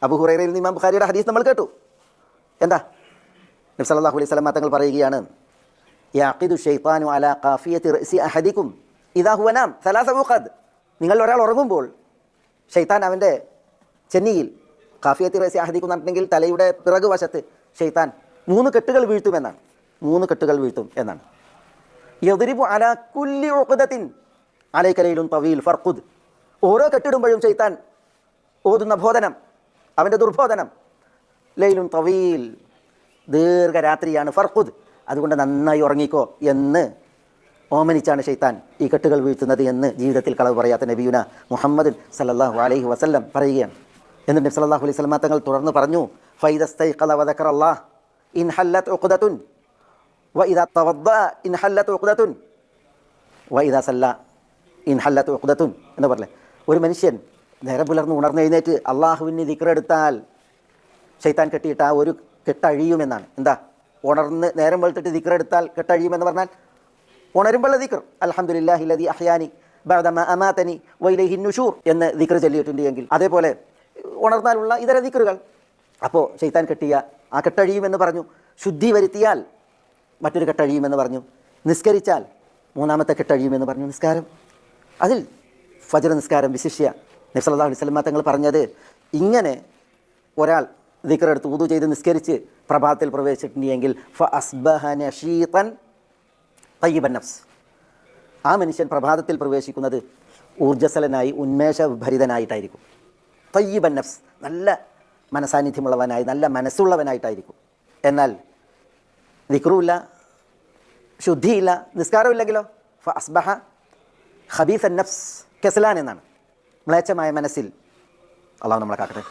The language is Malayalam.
അബൂ ഹുറൈറയിൽ നിന്ന് ഇമാം ബുഖാരിയുടെ ഹദീസ് നമ്മൾ കേട്ടു. എന്താ? നബി സല്ലല്ലാഹു അലൈഹി വസല്ലം തങ്ങൾ പറയുകയാണ്, യഅഖിദു ശൈത്താനു അലാ ഖാഫിയത്തി റഅസി അഹദികും ഇദാ ഹുവ നാം സലാസ ഉഖദ്. നിങ്ങൾ ഒരാൾ ഉറങ്ങുമ്പോൾ ശൈത്താൻ അവൻ്റെ ചെന്നിയിൽ, ഖാഫിയത്തി റഅസി അഹദികും എന്നിട്ടുണ്ടെങ്കിൽ തലയുടെ പിറകു വശത്ത് ശൈത്താൻ 3 കെട്ടുകൾ വീഴ്ത്തുമെന്നാണ്. 3 കെട്ടുകൾ വീഴ്ത്തും എന്നാണ്. യദ്രിബു അലാ കുല്ലി ഉഖദത്തിൻ അലൈക ലൈലുൻ തവീൽ ഫർഖുദ്. ഓരോ കെട്ടിടുമ്പോഴും ശൈത്താൻ ഓതുന്ന ബോധനം, അവൻ്റെ ദുർബോധനം, ലൈലുൻ തവീൽ, ദീർഘരാത്രിയാണ്, ഫർഖുദ്, അതുകൊണ്ട് നന്നായി ഉറങ്ങിക്കോ എന്ന് ഓമനിച്ചാണ് ശൈത്താൻ ഈ കെട്ടുകൾ വീഴ്ത്തുന്നത് എന്ന് ജീവിതത്തിൽ കളവ് പറയാത്ത നബിയുന മുഹമ്മദ് സല്ലല്ലാഹു അലൈഹി വസല്ലം പറയുകയാണ്. എന്നിട്ട് നബി സല്ലല്ലാഹു അലൈഹി വസല്ലം തങ്ങൾ തുടർന്ന് പറഞ്ഞു, ഫൈദസ്തൈഖള വദക്കറല്ലാഹ് ഇൻ ഹല്ലത് ഉഖദത്തുൻ വഇദാ തവദ്ദഅ ഇൻ ഹല്ലത് ഉഖദത്തുൻ വഇദാ സല്ല ഇൻ ഹല്ലത് ഉഖദത്തുൻ എന്ന് പറഞ്ഞേ. ഒരു മനുഷ്യൻ നേരം പുലർന്ന് ഉണർന്ന് എഴുന്നേറ്റ് അള്ളാഹുവിന് ദിക്റെടുത്താൽ ശൈത്താൻ കെട്ടിയിട്ട് ആ ഒരു കെട്ടഴിയുമെന്നാണ്. എന്താ? ഉണർന്ന് നേരം വെളുത്തിട്ട് ദിക്റെടുത്താൽ കെട്ടഴിയുമെന്ന് പറഞ്ഞാൽ ഉണരുമ്പോഴുള്ള ദിക്ർ അൽഹംദുലില്ലാഹി ലദി അഹ്യാനി ബഅദമാ അമാതനി വഇലൈഹി നുശൂർ എന്ന് ദിക്ർ ചൊല്ലിയിട്ടുണ്ട് എങ്കിൽ, അതേപോലെ ഉണർന്നാലുള്ള ഇതര ദിക്റുകൾ. അപ്പോൾ ശൈത്താൻ കെട്ടിയ ആ കെട്ടഴിയുമെന്ന് പറഞ്ഞു. ശുദ്ധി വരുത്തിയാൽ മറ്റൊരു കെട്ടഴിയുമെന്ന് പറഞ്ഞു. നിസ്കരിച്ചാൽ 3ാമത്തെ കെട്ടഴിയുമെന്ന് പറഞ്ഞു. നിസ്കാരം, അതിൽ ഫജ്ർ നിസ്കാരം വിശിഷ്യ നബി സല്ലല്ലാഹു അലൈഹി വസല്ലം തങ്ങൾ പറഞ്ഞത്, ഇങ്ങനെ ഒരാൾ ദിക്റെടുത്ത് വുദു ചെയ്ത് നിസ്കരിച്ച് പ്രഭാതത്തിൽ പ്രവേശിച്ചിട്ടുണ്ടെങ്കിൽ ഫഅസ്ബഹ നശീതൻ തയ്യിബൻ നഫ്സ്, ആ മനുഷ്യൻ പ്രഭാതത്തിൽ പ്രവേശിക്കുന്നത് ഊർജ്ജസ്വലനായി ഉന്മേഷഭരിതനായിട്ടായിരിക്കും. തയ്യിബൻ നഫ്സ്, നല്ല മനസാന്നിധ്യമുള്ളവനായി, നല്ല മനസ്സുള്ളവനായിട്ടായിരിക്കും. എന്നാൽ ദിക്റുമില്ല, ശുദ്ധിയില്ല, നിസ്കാരമില്ലെങ്കിലോ ഫഅസ്ബഹ ഖബീസൻ നഫ്സ്, കെസലാൻ എന്നാണ്, മ്ലേച്ഛമായ മനസ്സിൽ. അള്ളാഹു നമ്മളെ കാക്കട്ടെ.